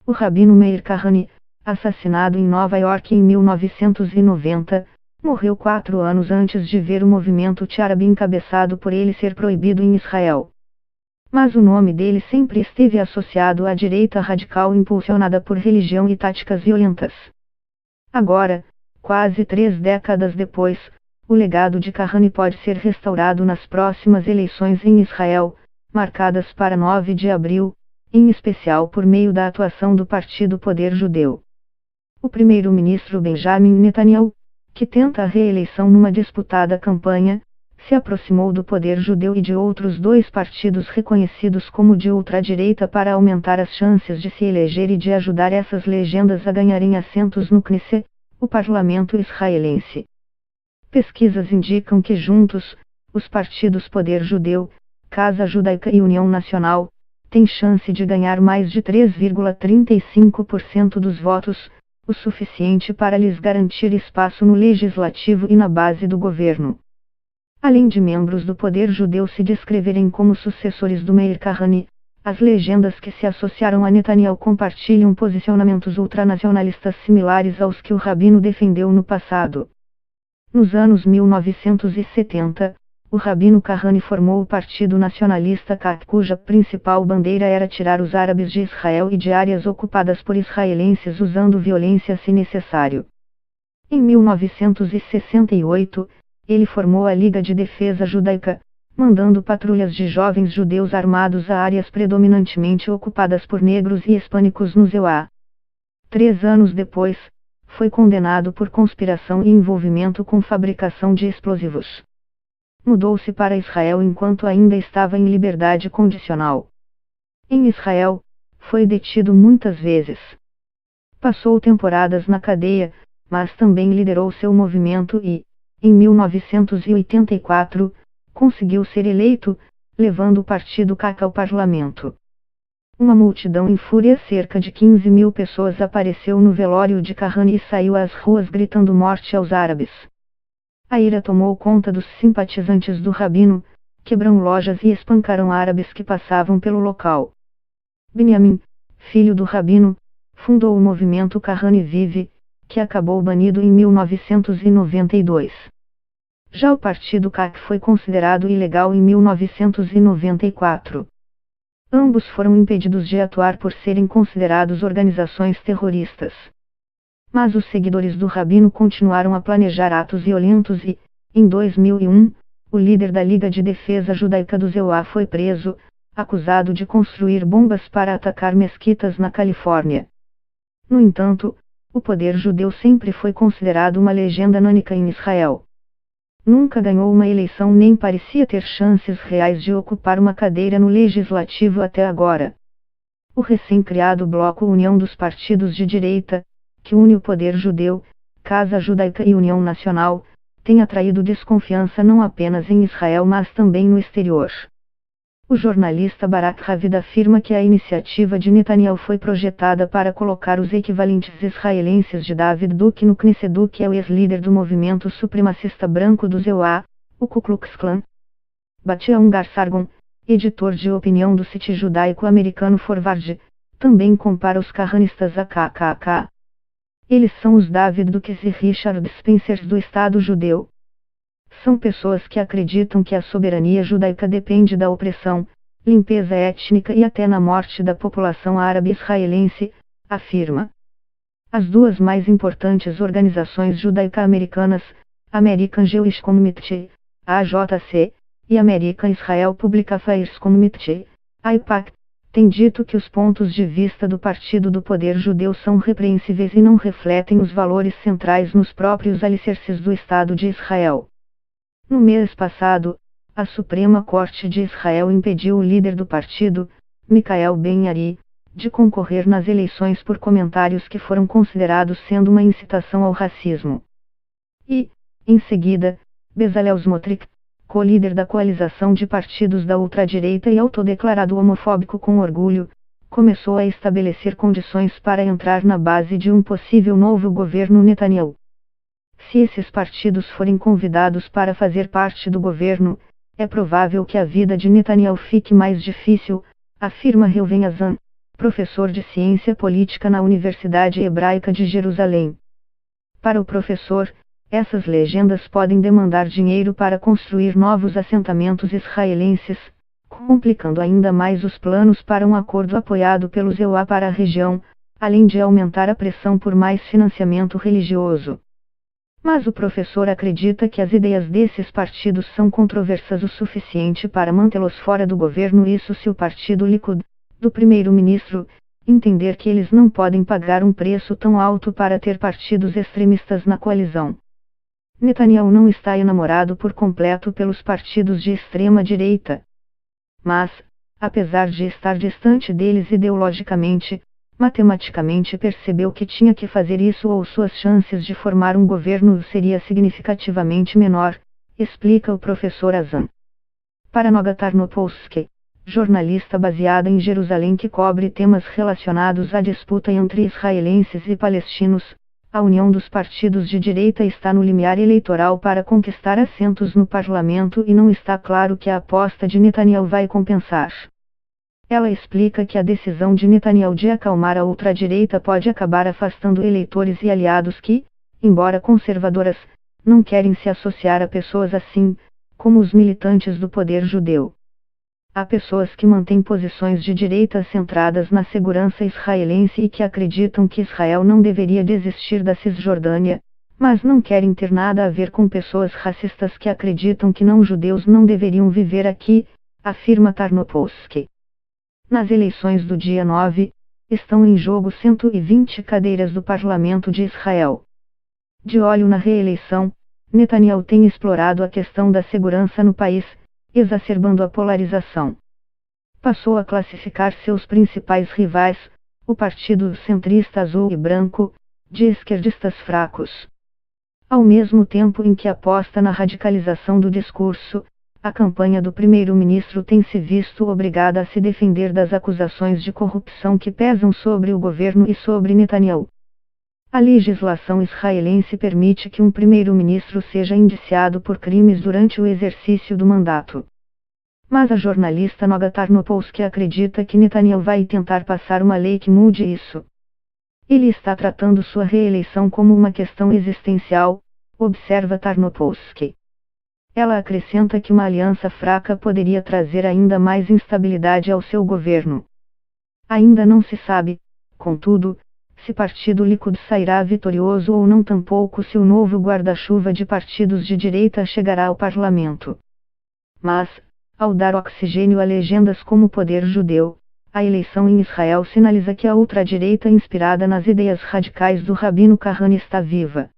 O rabino Meir Kahane, assassinado em Nova York em 1990, morreu 4 anos antes de ver o movimento árabe encabeçado por ele ser proibido em Israel. Mas o nome dele sempre esteve associado à direita radical impulsionada por religião e táticas violentas. Agora, quase 3 décadas depois, o legado de Kahane pode ser restaurado nas próximas eleições em Israel, marcadas para 9 de abril, em especial por meio da atuação do Partido Poder Judeu. O primeiro-ministro Benjamin Netanyahu, que tenta a reeleição numa disputada campanha, se aproximou do Poder Judeu e de outros 2 partidos reconhecidos como de ultradireita para aumentar as chances de se eleger e de ajudar essas legendas a ganharem assentos no Knesset, o parlamento israelense. Pesquisas indicam que juntos, os partidos Poder Judeu, Casa Judaica e União Nacional, têm chance de ganhar mais de 3,35% dos votos, o suficiente para lhes garantir espaço no legislativo e na base do governo. Além de membros do Poder Judeu se descreverem como sucessores do Meir Kahane, as legendas que se associaram a Netanyahu compartilham posicionamentos ultranacionalistas similares aos que o rabino defendeu no passado. Nos anos 1970, o rabino Kahane formou o Partido Nacionalista CAC, cuja principal bandeira era tirar os árabes de Israel e de áreas ocupadas por israelenses usando violência se necessário. Em 1968, ele formou a Liga de Defesa Judaica, mandando patrulhas de jovens judeus armados a áreas predominantemente ocupadas por negros e hispânicos no ZEUA. 3 anos depois, foi condenado por conspiração e envolvimento com fabricação de explosivos. Mudou-se para Israel enquanto ainda estava em liberdade condicional. Em Israel, foi detido muitas vezes. Passou temporadas na cadeia, mas também liderou seu movimento e, em 1984, conseguiu ser eleito, levando o partido CAC ao parlamento. Uma multidão em fúria, cerca de 15 mil pessoas, apareceu no velório de Kahane e saiu às ruas gritando morte aos árabes. A ira tomou conta dos simpatizantes do rabino, quebraram lojas e espancaram árabes que passavam pelo local. Benjamin, filho do rabino, fundou o movimento Kahane Vive, que acabou banido em 1992. Já o partido CAC foi considerado ilegal em 1994. Ambos foram impedidos de atuar por serem considerados organizações terroristas. Mas os seguidores do rabino continuaram a planejar atos violentos e, em 2001, o líder da Liga de Defesa Judaica do ZEUA foi preso, acusado de construir bombas para atacar mesquitas na Califórnia. No entanto, o poder judeu sempre foi considerado uma legenda nânica em Israel. Nunca ganhou uma eleição nem parecia ter chances reais de ocupar uma cadeira no legislativo até agora. O recém-criado Bloco União dos Partidos de Direita, que une o poder judeu, Casa Judaica e União Nacional, tem atraído desconfiança não apenas em Israel mas também no exterior. O jornalista Barak Ravid afirma que a iniciativa de Netanyahu foi projetada para colocar os equivalentes israelenses de David Duke no Knesset. Duke é o ex-líder do movimento supremacista branco do ZEUA, o Ku Klux Klan. Batya Ungar Sargon, editor de opinião do site judaico-americano Forward, também compara os kahanistas a KKK. Eles são os David Dukes e Richard Spencers do Estado judeu. São pessoas que acreditam que a soberania judaica depende da opressão, limpeza étnica e até na morte da população árabe israelense, afirma. As 2 mais importantes organizações judaico-americanas, American Jewish Community, AJC, e American Israel Public Affairs Community, AIPAC, têm dito que os pontos de vista do Partido do Poder Judeu são repreensíveis e não refletem os valores centrais nos próprios alicerces do Estado de Israel. No mês passado, a Suprema Corte de Israel impediu o líder do partido, Michael Ben-Ari, de concorrer nas eleições por comentários que foram considerados sendo uma incitação ao racismo. E, em seguida, Bezalel Smotrich, co-líder da coalização de partidos da ultradireita e autodeclarado homofóbico com orgulho, começou a estabelecer condições para entrar na base de um possível novo governo Netanyahu. Se esses partidos forem convidados para fazer parte do governo, é provável que a vida de Netanyahu fique mais difícil, afirma Reuven Azan, professor de ciência política na Universidade Hebraica de Jerusalém. Para o professor, essas legendas podem demandar dinheiro para construir novos assentamentos israelenses, complicando ainda mais os planos para um acordo apoiado pelos EUA para a região, além de aumentar a pressão por mais financiamento religioso. Mas o professor acredita que as ideias desses partidos são controversas o suficiente para mantê-los fora do governo, isso se o partido Likud, do primeiro-ministro, entender que eles não podem pagar um preço tão alto para ter partidos extremistas na coalizão. Netanyahu não está enamorado por completo pelos partidos de extrema-direita. Mas, apesar de estar distante deles ideologicamente, matematicamente percebeu que tinha que fazer isso ou suas chances de formar um governo seria significativamente menor, explica o professor Azan. Para Noga Tarnopolsky, jornalista baseada em Jerusalém que cobre temas relacionados à disputa entre israelenses e palestinos, a união dos partidos de direita está no limiar eleitoral para conquistar assentos no parlamento e não está claro que a aposta de Netanyahu vai compensar. Ela explica que a decisão de Netanyahu de acalmar a ultradireita pode acabar afastando eleitores e aliados que, embora conservadoras, não querem se associar a pessoas assim, como os militantes do poder judeu. Há pessoas que mantêm posições de direita centradas na segurança israelense e que acreditam que Israel não deveria desistir da Cisjordânia, mas não querem ter nada a ver com pessoas racistas que acreditam que não-judeus não deveriam viver aqui, afirma Tarnopolsky. Nas eleições do dia 9, estão em jogo 120 cadeiras do Parlamento de Israel. De olho na reeleição, Netanyahu tem explorado a questão da segurança no país, exacerbando a polarização. Passou a classificar seus principais rivais, o Partido Centrista Azul e Branco, de esquerdistas fracos. Ao mesmo tempo em que aposta na radicalização do discurso, a campanha do primeiro-ministro tem se visto obrigada a se defender das acusações de corrupção que pesam sobre o governo e sobre Netanyahu. A legislação israelense permite que um primeiro-ministro seja indiciado por crimes durante o exercício do mandato. Mas a jornalista Noga Tarnopolsky acredita que Netanyahu vai tentar passar uma lei que mude isso. Ele está tratando sua reeleição como uma questão existencial, observa Tarnopolsky. Ela acrescenta que uma aliança fraca poderia trazer ainda mais instabilidade ao seu governo. Ainda não se sabe, contudo, se partido Likud sairá vitorioso ou não, tampouco se o novo guarda-chuva de partidos de direita chegará ao parlamento. Mas, ao dar oxigênio a legendas como poder judeu, a eleição em Israel sinaliza que a ultradireita inspirada nas ideias radicais do Rabino Kahane está viva.